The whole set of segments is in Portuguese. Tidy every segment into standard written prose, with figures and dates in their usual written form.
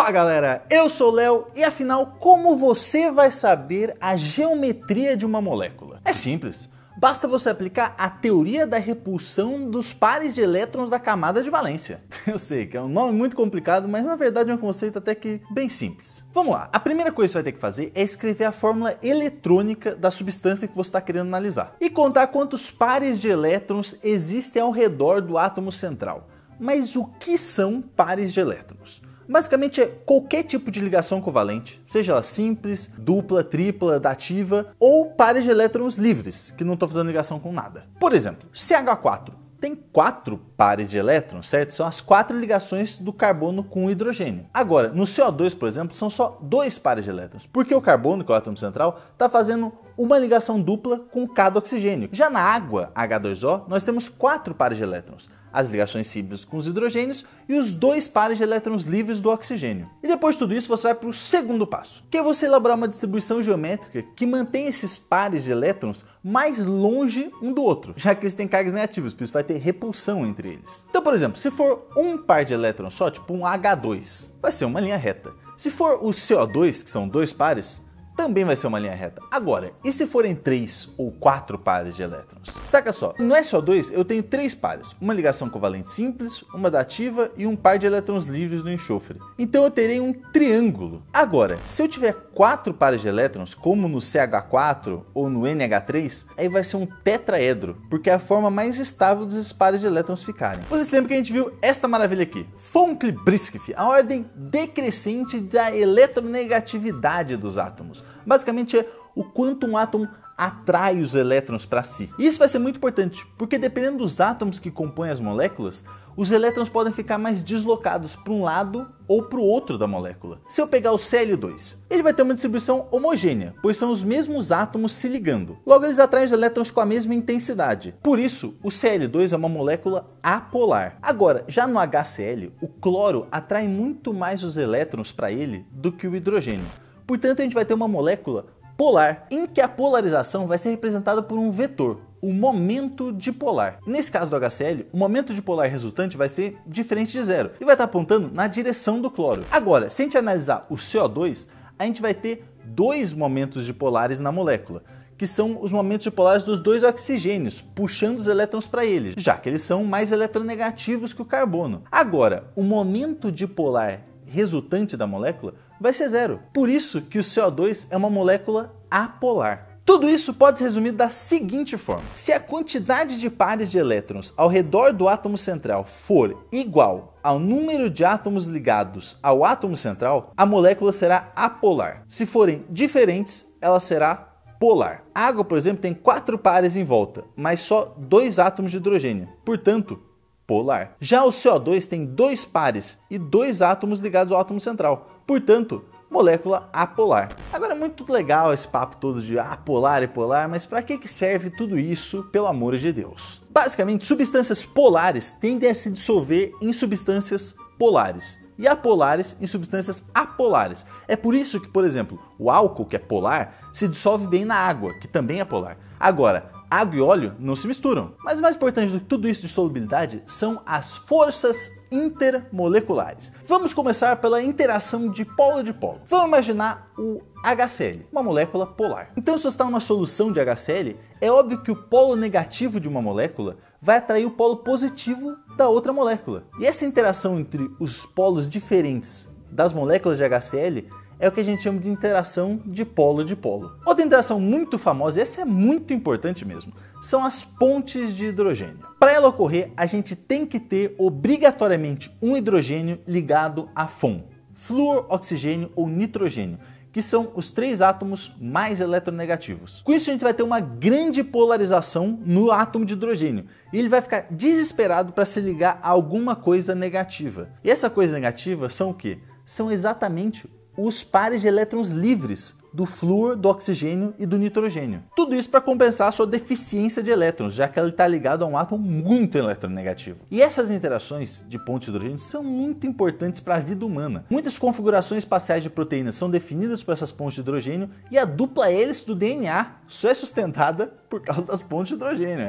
Fala galera, eu sou o Léo e afinal, como você vai saber a geometria de uma molécula? É simples, basta você aplicar a teoria da repulsão dos pares de elétrons da camada de valência. Eu sei que é um nome muito complicado, mas na verdade é um conceito até que bem simples. Vamos lá, a primeira coisa que você vai ter que fazer é escrever a fórmula eletrônica da substância que você está querendo analisar e contar quantos pares de elétrons existem ao redor do átomo central. Mas o que são pares de elétrons? Basicamente é qualquer tipo de ligação covalente, seja ela simples, dupla, tripla, dativa ou pares de elétrons livres, que não estão fazendo ligação com nada. Por exemplo, CH4 tem 4 pares de elétrons, certo? São as 4 ligações do carbono com o hidrogênio. Agora, no CO2, por exemplo, são só 2 pares de elétrons, porque o carbono, que é o átomo central, está fazendo uma ligação dupla com cada oxigênio. Já na água, H2O, nós temos 4 pares de elétrons. As ligações simples com os hidrogênios e os 2 pares de elétrons livres do oxigênio. E depois de tudo isso, você vai para o segundo passo, que é você elaborar uma distribuição geométrica que mantém esses pares de elétrons mais longe um do outro, já que eles têm cargas negativas, por isso vai ter repulsão entre eles. Então, por exemplo, se for um par de elétrons só, tipo um H2, vai ser uma linha reta. Se for o CO2, que são 2 pares, também vai ser uma linha reta. Agora, e se forem 3 ou 4 pares de elétrons? Saca só, no SO2 eu tenho 3 pares, uma ligação covalente simples, uma dativa e um par de elétrons livres no enxofre. Então eu terei um triângulo. Agora, se eu tiver 4 pares de elétrons, como no CH4 ou no NH3, aí vai ser um tetraedro, porque é a forma mais estável desses pares de elétrons ficarem. Vocês lembram que a gente viu esta maravilha aqui? Von Clebrisky, a ordem decrescente da eletronegatividade dos átomos. Basicamente é o quanto um átomo atrai os elétrons para si. E isso vai ser muito importante, porque dependendo dos átomos que compõem as moléculas, os elétrons podem ficar mais deslocados para um lado ou para o outro da molécula. Se eu pegar o Cl2, ele vai ter uma distribuição homogênea, pois são os mesmos átomos se ligando. Logo, eles atraem os elétrons com a mesma intensidade. Por isso, o Cl2 é uma molécula apolar. Agora, já no HCl, o cloro atrai muito mais os elétrons para ele do que o hidrogênio. Portanto, a gente vai ter uma molécula polar, em que a polarização vai ser representada por um vetor, o momento dipolar. Nesse caso do HCl, o momento dipolar resultante vai ser diferente de zero e vai estar apontando na direção do cloro. Agora, se a gente analisar o CO2, a gente vai ter 2 momentos dipolares na molécula, que são os momentos dipolares dos 2 oxigênios, puxando os elétrons para eles, já que eles são mais eletronegativos que o carbono. Agora, o momento dipolar resultante da molécula vai ser zero. Por isso que o CO2 é uma molécula apolar. Tudo isso pode ser resumido da seguinte forma: se a quantidade de pares de elétrons ao redor do átomo central for igual ao número de átomos ligados ao átomo central, a molécula será apolar. Se forem diferentes, ela será polar. A água, por exemplo, tem 4 pares em volta, mas só 2 átomos de hidrogênio. Portanto, polar. Já o CO2 tem 2 pares e 2 átomos ligados ao átomo central. Portanto, molécula apolar. Agora é muito legal esse papo todo de apolar e polar, mas para que serve tudo isso, pelo amor de Deus? Basicamente, substâncias polares tendem a se dissolver em substâncias polares e apolares em substâncias apolares. É por isso que, por exemplo, o álcool, que é polar, se dissolve bem na água, que também é polar. Agora, água e óleo não se misturam. Mas mais importante do que tudo isso de solubilidade são as forças intermoleculares. Vamos começar pela interação de polo de polo. Vamos imaginar o HCl, uma molécula polar. Então, se você está numa solução de HCl, é óbvio que o polo negativo de uma molécula vai atrair o polo positivo da outra molécula. E essa interação entre os polos diferentes das moléculas de HCl é o que a gente chama de interação de polo de polo. Outra interação muito famosa, e essa é muito importante mesmo, são as pontes de hidrogênio. Para ela ocorrer, a gente tem que ter obrigatoriamente um hidrogênio ligado a FON, flúor, oxigênio ou nitrogênio, que são os 3 átomos mais eletronegativos. Com isso, a gente vai ter uma grande polarização no átomo de hidrogênio e ele vai ficar desesperado para se ligar a alguma coisa negativa. E essa coisa negativa são o quê? São exatamente os pares de elétrons livres do flúor, do oxigênio e do nitrogênio. Tudo isso para compensar a sua deficiência de elétrons, já que ele está ligado a um átomo muito eletronegativo. E essas interações de ponte de hidrogênio são muito importantes para a vida humana. Muitas configurações espaciais de proteínas são definidas por essas pontes de hidrogênio e a dupla hélice do DNA só é sustentada por causa das pontes de hidrogênio.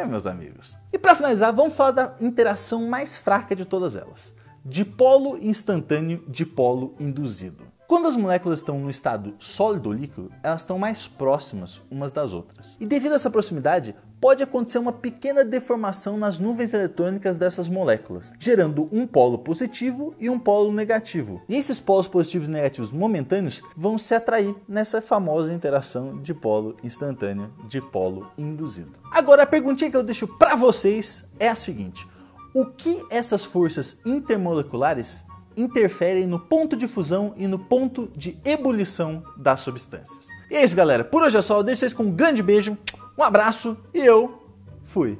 Meus amigos. E para finalizar, vamos falar da interação mais fraca de todas elas. dipolo instantâneo, dipolo induzido. Quando as moléculas estão no estado sólido ou líquido, elas estão mais próximas umas das outras. E devido a essa proximidade, pode acontecer uma pequena deformação nas nuvens eletrônicas dessas moléculas, gerando um polo positivo e um polo negativo. E esses polos positivos e negativos momentâneos vão se atrair nessa famosa interação dipolo instantâneo, dipolo induzido. Agora a perguntinha que eu deixo para vocês é a seguinte: o que essas forças intermoleculares interferem no ponto de fusão e no ponto de ebulição das substâncias? E é isso, galera. Por hoje é só. Eu deixo vocês com um grande beijo, um abraço e eu fui!